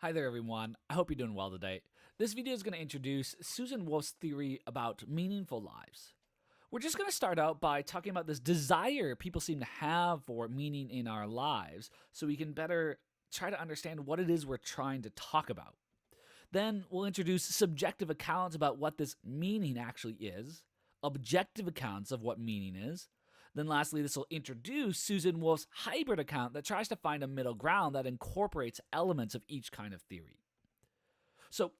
Hi there, everyone. I hope you're doing well today. This video is going to introduce Susan Wolf's theory about meaningful lives. We're just going to start out by talking about this desire people seem to have for meaning in our lives so we can better try to understand what it is we're trying to talk about. Then we'll introduce subjective accounts about what this meaning actually is, objective accounts of what meaning is. Then lastly, this will introduce Susan Wolf's hybrid account that tries to find a middle ground that incorporates elements of each kind of theory. So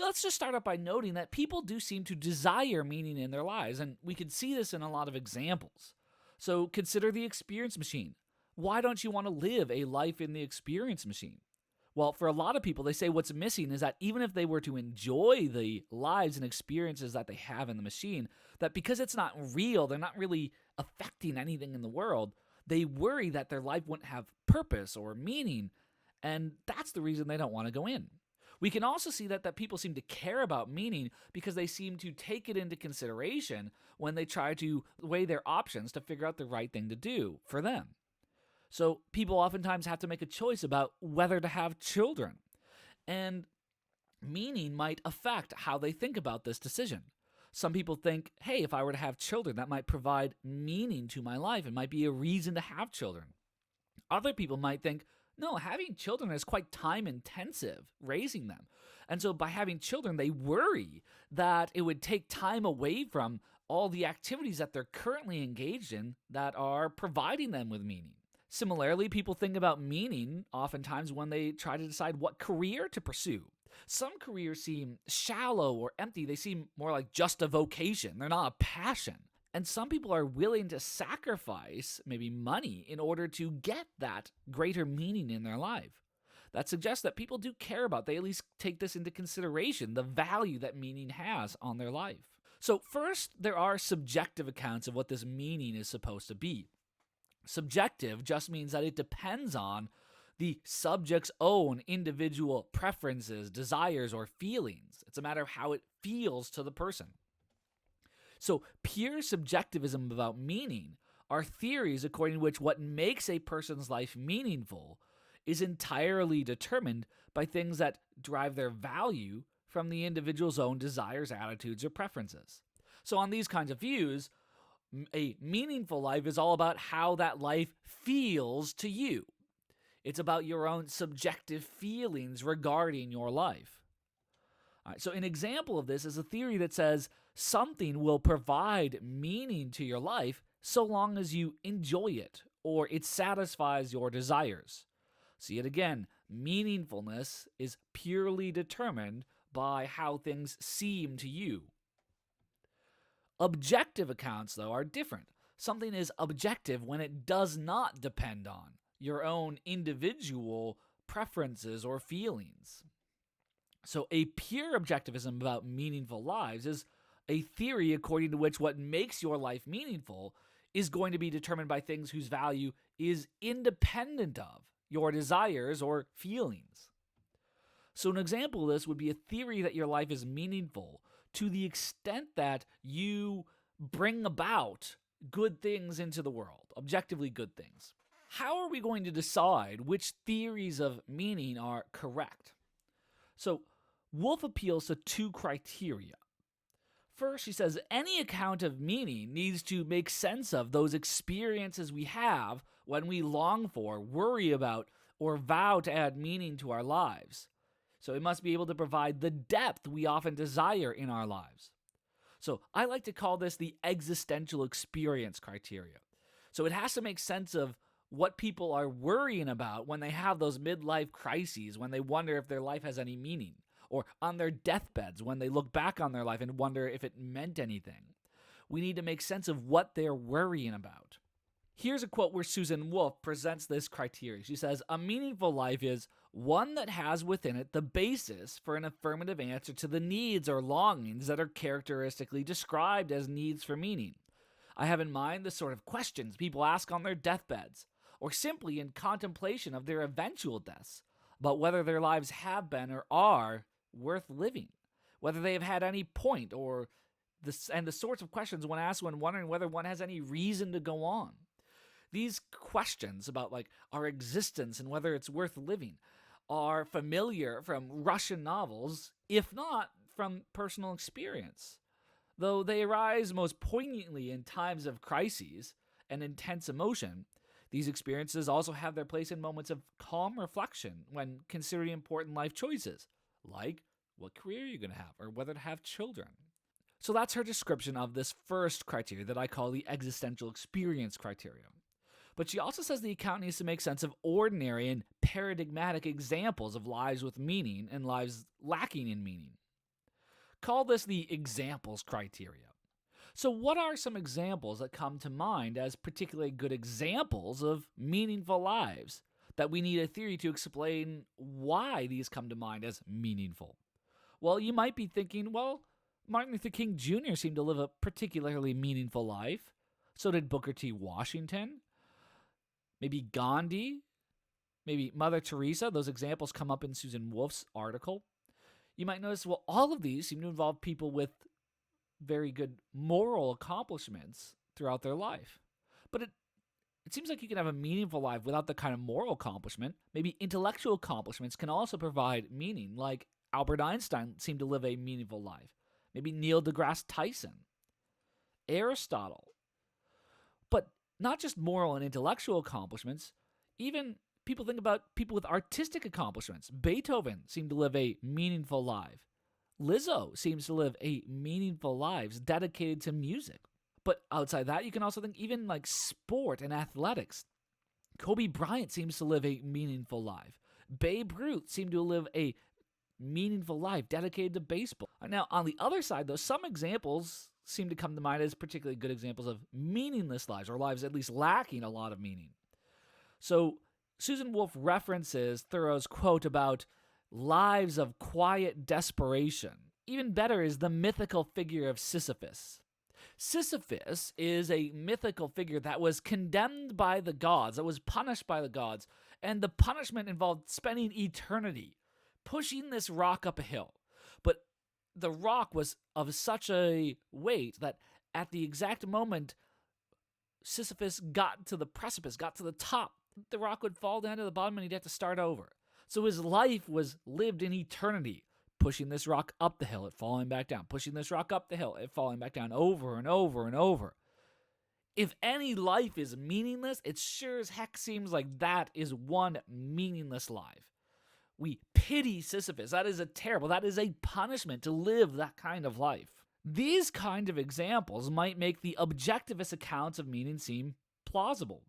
let's just start out by noting that people do seem to desire meaning in their lives, and we can see this in a lot of examples. So consider the experience machine. Why don't you want to live a life in the experience machine? Well, for a lot of people, they say what's missing is that even if they were to enjoy the lives and experiences that they have in the machine, that because it's not real, they're not really affecting anything in the world, they worry that their life wouldn't have purpose or meaning, and that's the reason they don't want to go in. We can also see that people seem to care about meaning because they seem to take it into consideration when they try to weigh their options to figure out the right thing to do for them. So people oftentimes have to make a choice about whether to have children. And meaning might affect how they think about this decision. Some people think, hey, if I were to have children, that might provide meaning to my life. It might be a reason to have children. Other people might think, no, having children is quite time intensive, raising them. And so by having children, they worry that it would take time away from all the activities that they're currently engaged in that are providing them with meaning. Similarly, people think about meaning oftentimes when they try to decide what career to pursue. Some careers seem shallow or empty. They seem more like just a vocation. They're not a passion. And some people are willing to sacrifice maybe money in order to get that greater meaning in their life. That suggests that people do care about, they at least take this into consideration, the value that meaning has on their life. So first, there are subjective accounts of what this meaning is supposed to be. Subjective just means that it depends on the subject's own individual preferences, desires, or feelings. It's a matter of how it feels to the person. So pure subjectivism about meaning are theories according to which what makes a person's life meaningful is entirely determined by things that drive their value from the individual's own desires, attitudes, or preferences. So on these kinds of views, a meaningful life is all about how that life feels to you. It's about your own subjective feelings regarding your life. All right, so an example of this is a theory that says something will provide meaning to your life so long as you enjoy it or it satisfies your desires. See it again, meaningfulness is purely determined by how things seem to you. Objective accounts, though, are different. Something is objective when it does not depend on your own individual preferences or feelings. So a pure objectivism about meaningful lives is a theory according to which what makes your life meaningful is going to be determined by things whose value is independent of your desires or feelings. So an example of this would be a theory that your life is meaningful to the extent that you bring about good things into the world, objectively good things. How are we going to decide which theories of meaning are correct? So Wolf appeals to two criteria. First, she says any account of meaning needs to make sense of those experiences we have when we long for, worry about, or vow to add meaning to our lives. So it must be able to provide the depth we often desire in our lives. So I like to call this the existential experience criteria. So it has to make sense of what people are worrying about when they have those midlife crises, when they wonder if their life has any meaning, or on their deathbeds when they look back on their life and wonder if it meant anything. We need to make sense of what they're worrying about. Here's a quote where Susan Wolf presents this criteria. She says, "A meaningful life is one that has within it the basis for an affirmative answer to the needs or longings that are characteristically described as needs for meaning. I have in mind the sort of questions people ask on their deathbeds, or simply in contemplation of their eventual deaths, about whether their lives have been or are worth living, whether they have had any point, or the sorts of questions one asks when wondering whether one has any reason to go on. These questions about like our existence and whether it's worth living are familiar from Russian novels, if not from personal experience. Though they arise most poignantly in times of crises and intense emotion, these experiences also have their place in moments of calm reflection when considering important life choices, like what career you're going to have or whether to have children. So that's her description of this first criteria that I call the existential experience criterion. But she also says the account needs to make sense of ordinary and paradigmatic examples of lives with meaning and lives lacking in meaning. Call this the examples criteria. So what are some examples that come to mind as particularly good examples of meaningful lives that we need a theory to explain why these come to mind as meaningful? Well, you might be thinking, well, Martin Luther King Jr. seemed to live a particularly meaningful life. So did Booker T. Washington. Maybe Gandhi. Maybe Mother Teresa. Those examples come up in Susan Wolf's article. You might notice, well, all of these seem to involve people with very good moral accomplishments throughout their life. But it seems like you can have a meaningful life without the kind of moral accomplishment. Maybe intellectual accomplishments can also provide meaning, like Albert Einstein seemed to live a meaningful life. Maybe Neil deGrasse Tyson, Aristotle. But not just moral and intellectual accomplishments, even people think about people with artistic accomplishments. Beethoven seemed to live a meaningful life. Lizzo seems to live a meaningful life dedicated to music. But outside that, you can also think even like sport and athletics. Kobe Bryant seems to live a meaningful life. Babe Ruth seemed to live a meaningful life dedicated to baseball. Now, on the other side, though, some examples seem to come to mind as particularly good examples of meaningless lives, or lives at least lacking a lot of meaning. So Susan Wolf references Thoreau's quote about lives of quiet desperation. Even better is the mythical figure of Sisyphus. Sisyphus is a mythical figure that was condemned by the gods, that was punished by the gods, and the punishment involved spending eternity pushing this rock up a hill. But the rock was of such a weight that at the exact moment Sisyphus got to the precipice, got to the top, the rock would fall down to the bottom and he'd have to start over. So his life was lived in eternity, pushing this rock up the hill, it falling back down, pushing this rock up the hill, it falling back down over and over and over. If any life is meaningless, it sure as heck seems like that is one meaningless life. We pity Sisyphus. That is a punishment to live that kind of life. These kind of examples might make the objectivist accounts of meaning seem plausible.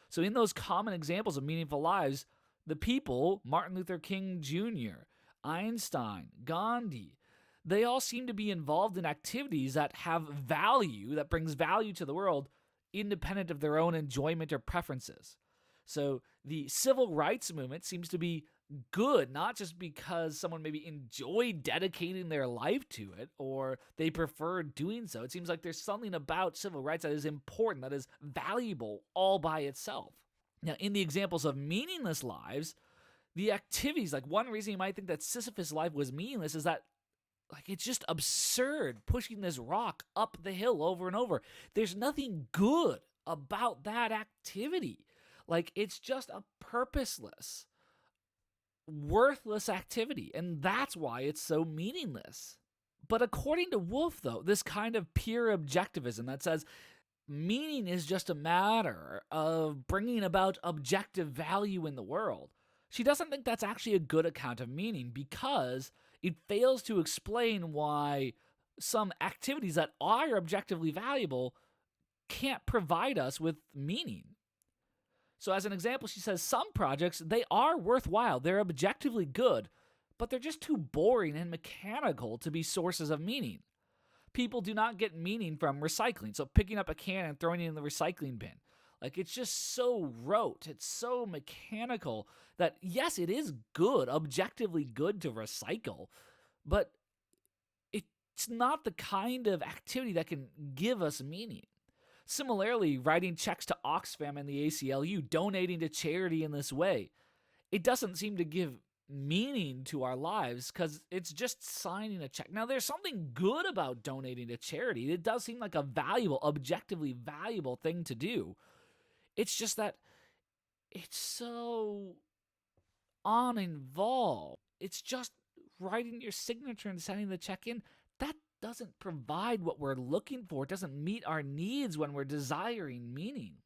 So in those common examples of meaningful lives, the people, Martin Luther King Jr., Einstein, Gandhi, they all seem to be involved in activities that have value, that brings value to the world, independent of their own enjoyment or preferences. So the civil rights movement seems to be good, not just because someone maybe enjoyed dedicating their life to it or they prefer doing so. It seems like there's something about civil rights that is important, that is valuable all by itself. Now, in the examples of meaningless lives, the activities, like one reason you might think that Sisyphus' life was meaningless is that it's just absurd pushing this rock up the hill over and over. There's nothing good about that activity. It's just a purposeless, worthless activity, and that's why it's so meaningless. But according to Wolf, though, this kind of pure objectivism that says meaning is just a matter of bringing about objective value in the world, she doesn't think that's actually a good account of meaning because it fails to explain why some activities that are objectively valuable can't provide us with meaning. So as an example, she says some projects, they are worthwhile, they're objectively good, but they're just too boring and mechanical to be sources of meaning. People do not get meaning from recycling, so picking up a can and throwing it in the recycling bin. It's just so rote, it's so mechanical that yes, it is good, objectively good to recycle, but it's not the kind of activity that can give us meaning. Similarly, writing checks to Oxfam and the ACLU, donating to charity in this way, it doesn't seem to give meaning to our lives because it's just signing a check. Now, there's something good about donating to charity. It does seem like a valuable, objectively valuable thing to do. It's just that it's so uninvolved. It's just writing your signature and sending the check in. That doesn't provide what we're looking for. It doesn't meet our needs when we're desiring meaning.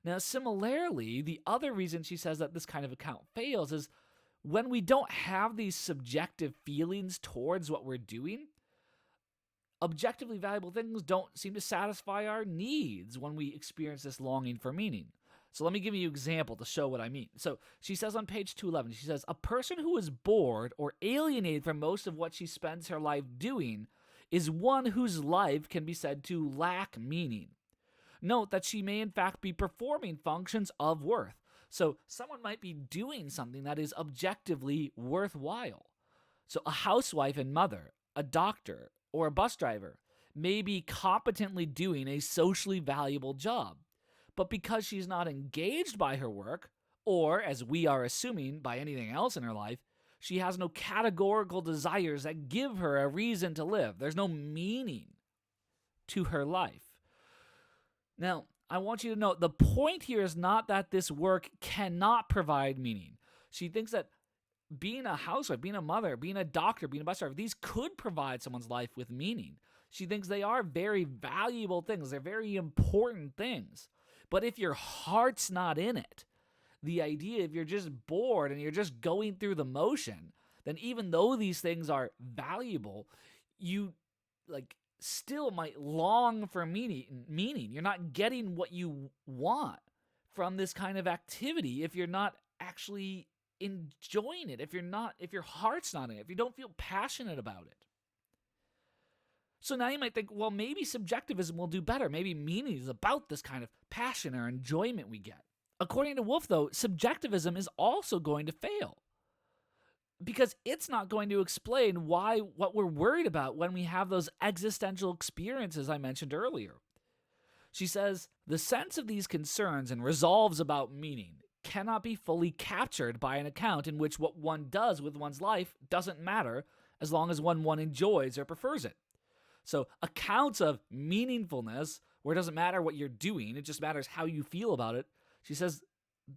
Now, similarly, the other reason she says that this kind of account fails is when we don't have these subjective feelings towards what we're doing. Objectively valuable things don't seem to satisfy our needs when we experience this longing for meaning. So let me give you an example to show what I mean. So she says on page 211, she says, a person who is bored or alienated from most of what she spends her life doing is one whose life can be said to lack meaning. Note that she may in fact be performing functions of worth. So someone might be doing something that is objectively worthwhile. So a housewife and mother, a doctor, or a bus driver may be competently doing a socially valuable job. But because she's not engaged by her work, or, as we are assuming, by anything else in her life, she has no categorical desires that give her a reason to live. There's no meaning to her life. Now, I want you to note, the point here is not that this work cannot provide meaning. She thinks that being a housewife, being a mother, being a doctor, being a bus driver, these could provide someone's life with meaning. She thinks they are very valuable things. They're very important things. But if your heart's not in it, the idea if you're just bored and you're just going through the motion, then even though these things are valuable, you still might long for meaning. You're not getting what you want from this kind of activity if you're not actually enjoying it, if your heart's not in it, if you don't feel passionate about it. So now you might think, well, maybe subjectivism will do better. Maybe meaning is about this kind of passion or enjoyment we get. According to Wolf, though, subjectivism is also going to fail because it's not going to explain what we're worried about when we have those existential experiences I mentioned earlier. She says, the sense of these concerns and resolves about meaning cannot be fully captured by an account in which what one does with one's life doesn't matter as long as one enjoys or prefers it. So accounts of meaningfulness, where it doesn't matter what you're doing, it just matters how you feel about it, she says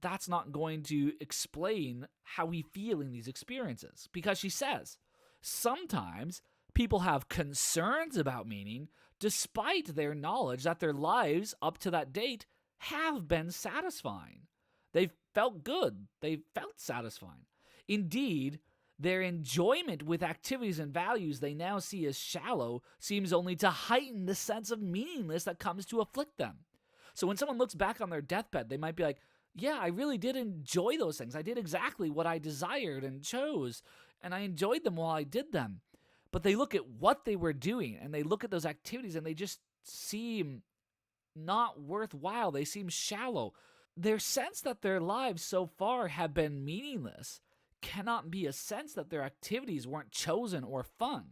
that's not going to explain how we feel in these experiences. Because she says, sometimes people have concerns about meaning despite their knowledge that their lives up to that date have been satisfying. They've felt good. They've felt satisfying. Indeed, their enjoyment with activities and values they now see as shallow seems only to heighten the sense of meaninglessness that comes to afflict them. So when someone looks back on their deathbed, they might be like, yeah, I really did enjoy those things. I did exactly what I desired and chose, and I enjoyed them while I did them. But they look at what they were doing, and they look at those activities, and they just seem not worthwhile. They seem shallow. Their sense that their lives so far have been meaningless cannot be a sense that their activities weren't chosen or fun.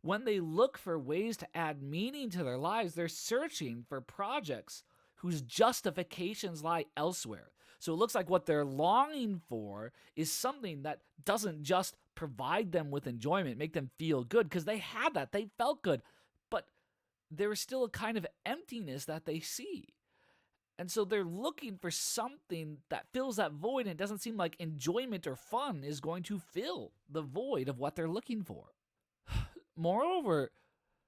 When they look for ways to add meaning to their lives, they're searching for projects whose justifications lie elsewhere. So it looks like what they're longing for is something that doesn't just provide them with enjoyment, make them feel good, because they had that, they felt good, but there is still a kind of emptiness that they see. And so they're looking for something that fills that void, and it doesn't seem like enjoyment or fun is going to fill the void of what they're looking for. Moreover,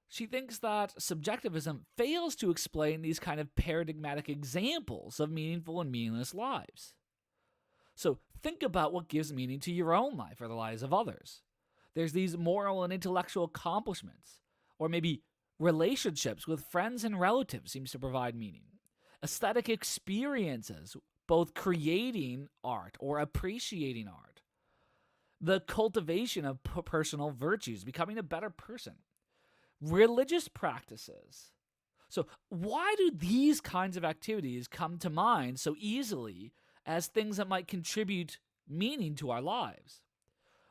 she thinks that subjectivism fails to explain these kind of paradigmatic examples of meaningful and meaningless lives. So think about what gives meaning to your own life or the lives of others. There's these moral and intellectual accomplishments, or maybe relationships with friends and relatives seems to provide meaning. Aesthetic experiences, both creating art or appreciating art. The cultivation of personal virtues, becoming a better person. Religious practices. So why do these kinds of activities come to mind so easily as things that might contribute meaning to our lives?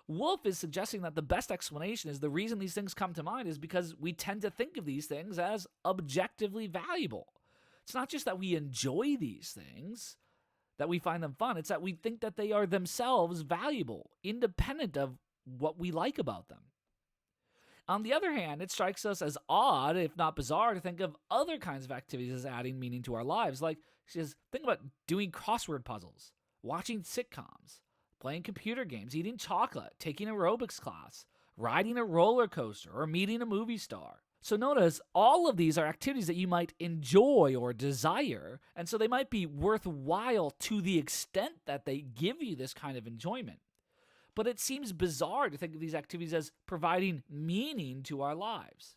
Wolf is suggesting that the best explanation is the reason these things come to mind is because we tend to think of these things as objectively valuable. It's not just that we enjoy these things, that we find them fun. It's that we think that they are themselves valuable, independent of what we like about them. On the other hand, it strikes us as odd, if not bizarre, to think of other kinds of activities as adding meaning to our lives. Like, she says, think about doing crossword puzzles, watching sitcoms, playing computer games, eating chocolate, taking an aerobics class, riding a roller coaster, or meeting a movie star. So notice, all of these are activities that you might enjoy or desire, and so they might be worthwhile to the extent that they give you this kind of enjoyment. But it seems bizarre to think of these activities as providing meaning to our lives.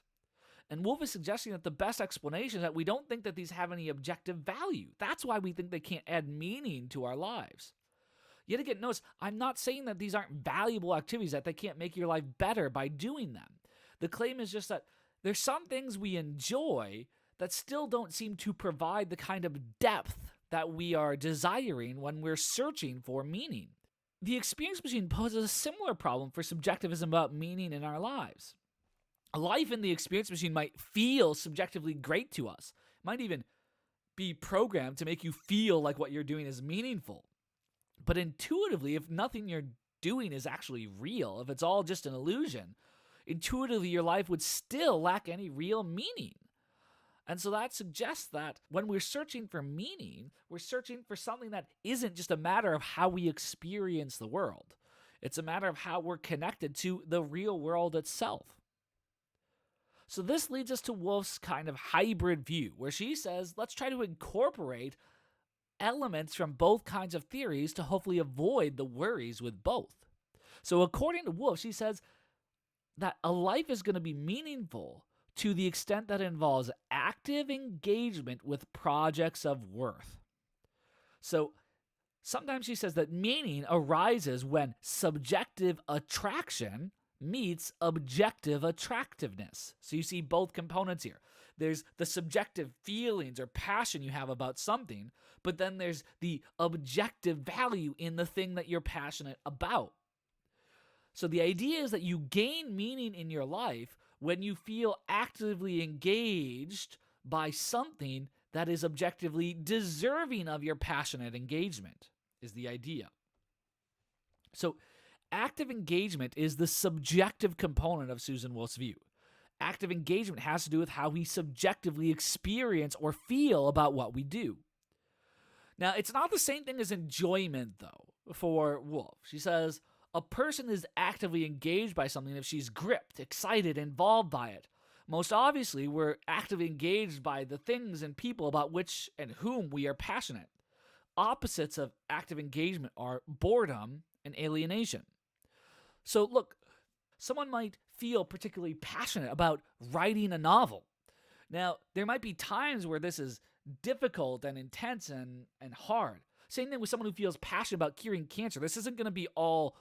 And Wolf is suggesting that the best explanation is that we don't think that these have any objective value. That's why we think they can't add meaning to our lives. Yet again, notice, I'm not saying that these aren't valuable activities, that they can't make your life better by doing them. The claim is just that there's some things we enjoy that still don't seem to provide the kind of depth that we are desiring when we're searching for meaning. The experience machine poses a similar problem for subjectivism about meaning in our lives. A life in the experience machine might feel subjectively great to us. It might even be programmed to make you feel like what you're doing is meaningful. But intuitively, if nothing you're doing is actually real, if it's all just an illusion, intuitively your life would still lack any real meaning. And so that suggests that when we're searching for meaning, we're searching for something that isn't just a matter of how we experience the world. It's a matter of how we're connected to the real world itself. So this leads us to Wolf's kind of hybrid view, where she says, let's try to incorporate elements from both kinds of theories to hopefully avoid the worries with both. So according to Wolf, she says that a life is going to be meaningful to the extent that it involves active engagement with projects of worth. So sometimes she says that meaning arises when subjective attraction meets objective attractiveness. So you see both components here. There's the subjective feelings or passion you have about something, but then there's the objective value in the thing that you're passionate about. So the idea is that you gain meaning in your life when you feel actively engaged by something that is objectively deserving of your passionate engagement, is the idea. So active engagement is the subjective component of Susan Wolf's view. Active engagement has to do with how we subjectively experience or feel about what we do. Now, it's not the same thing as enjoyment, though, for Wolf. She says, a person is actively engaged by something if she's gripped, excited, involved by it. Most obviously, we're actively engaged by the things and people about which and whom we are passionate. Opposites of active engagement are boredom and alienation. So look, someone might feel particularly passionate about writing a novel. Now, there might be times where this is difficult and intense and hard. Same thing with someone who feels passionate about curing cancer. This isn't going to be all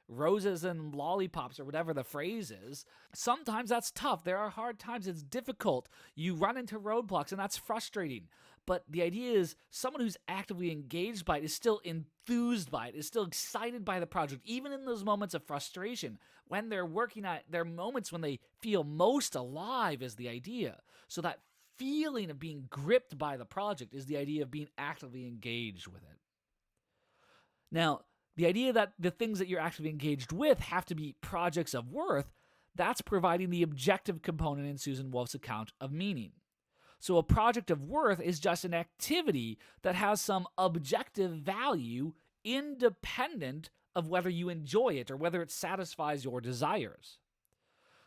roses and lollipops or whatever the phrase is. Sometimes that's tough. There are hard times. It's difficult. You run into roadblocks and that's frustrating. But the idea is someone who's actively engaged by it is still enthused by it, is still excited by the project, even in those moments of frustration. When they're working at their moments when they feel most alive is the idea. So that feeling of being gripped by the project is the idea of being actively engaged with it. Now, the idea that the things that you're actively engaged with have to be projects of worth, that's providing the objective component in Susan Wolf's account of meaning. So a project of worth is just an activity that has some objective value independent of whether you enjoy it or whether it satisfies your desires.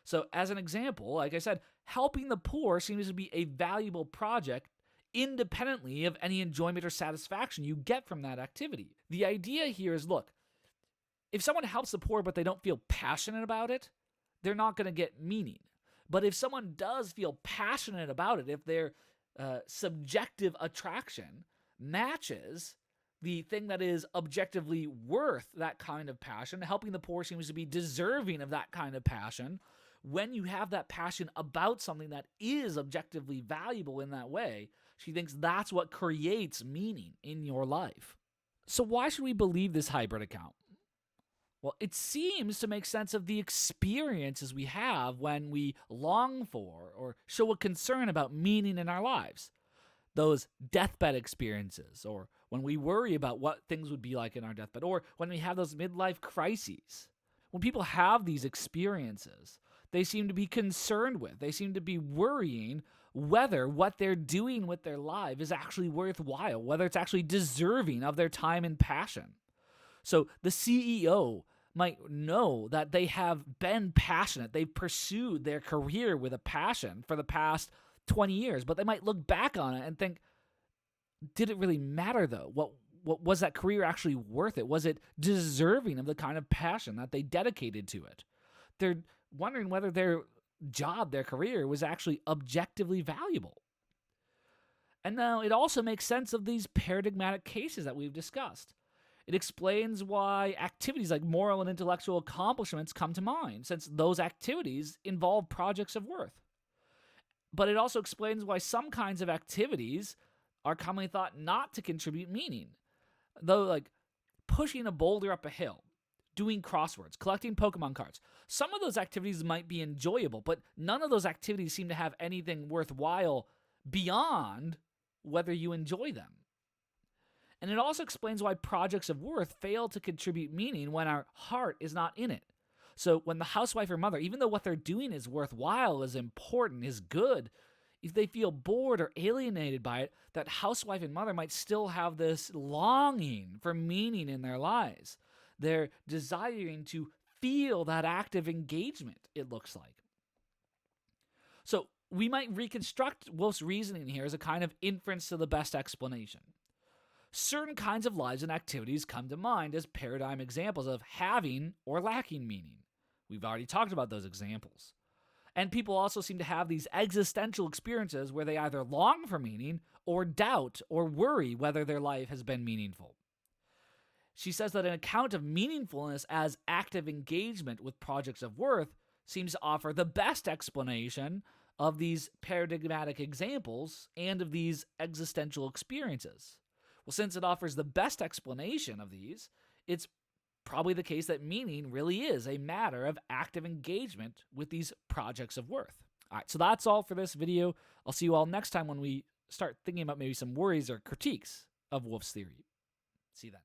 So as an example, like I said, helping the poor seems to be a valuable project independently of any enjoyment or satisfaction you get from that activity. The idea here is, look, if someone helps the poor but they don't feel passionate about it, they're not going to get meaning. But if someone does feel passionate about it, if their subjective attraction matches the thing that is objectively worth that kind of passion, helping the poor seems to be deserving of that kind of passion. When you have that passion about something that is objectively valuable in that way, she thinks that's what creates meaning in your life. So why should we believe this hybrid account? Well, it seems to make sense of the experiences we have when we long for or show a concern about meaning in our lives. Those deathbed experiences, or when we worry about what things would be like in our deathbed, or when we have those midlife crises. When people have these experiences, they seem to be concerned with, they seem to be worrying whether what they're doing with their life is actually worthwhile, whether it's actually deserving of their time and passion. So the CEO might know that they have been passionate. They've pursued their career with a passion for the past 20 years, but they might look back on it and think, did it really matter though? What was that career actually worth it? Was it deserving of the kind of passion that they dedicated to it? They're wondering whether their job, their career, was actually objectively valuable. And now it also makes sense of these paradigmatic cases that we've discussed. It explains why activities like moral and intellectual accomplishments come to mind, since those activities involve projects of worth. But it also explains why some kinds of activities are commonly thought not to contribute meaning. Though, like pushing a boulder up a hill, doing crosswords, collecting Pokemon cards. Some of those activities might be enjoyable, but none of those activities seem to have anything worthwhile beyond whether you enjoy them. And it also explains why projects of worth fail to contribute meaning when our heart is not in it. So when the housewife or mother, even though what they're doing is worthwhile, is important, is good, if they feel bored or alienated by it, that housewife and mother might still have this longing for meaning in their lives. They're desiring to feel that active engagement, it looks like. So we might reconstruct Wolf's reasoning here as a kind of inference to the best explanation. Certain kinds of lives and activities come to mind as paradigm examples of having or lacking meaning. We've already talked about those examples. And people also seem to have these existential experiences where they either long for meaning or doubt or worry whether their life has been meaningful. She says that an account of meaningfulness as active engagement with projects of worth seems to offer the best explanation of these paradigmatic examples and of these existential experiences. Well, since it offers the best explanation of these, it's probably the case that meaning really is a matter of active engagement with these projects of worth. All right, so that's all for this video. I'll see you all next time when we start thinking about maybe some worries or critiques of Wolf's theory. See you then.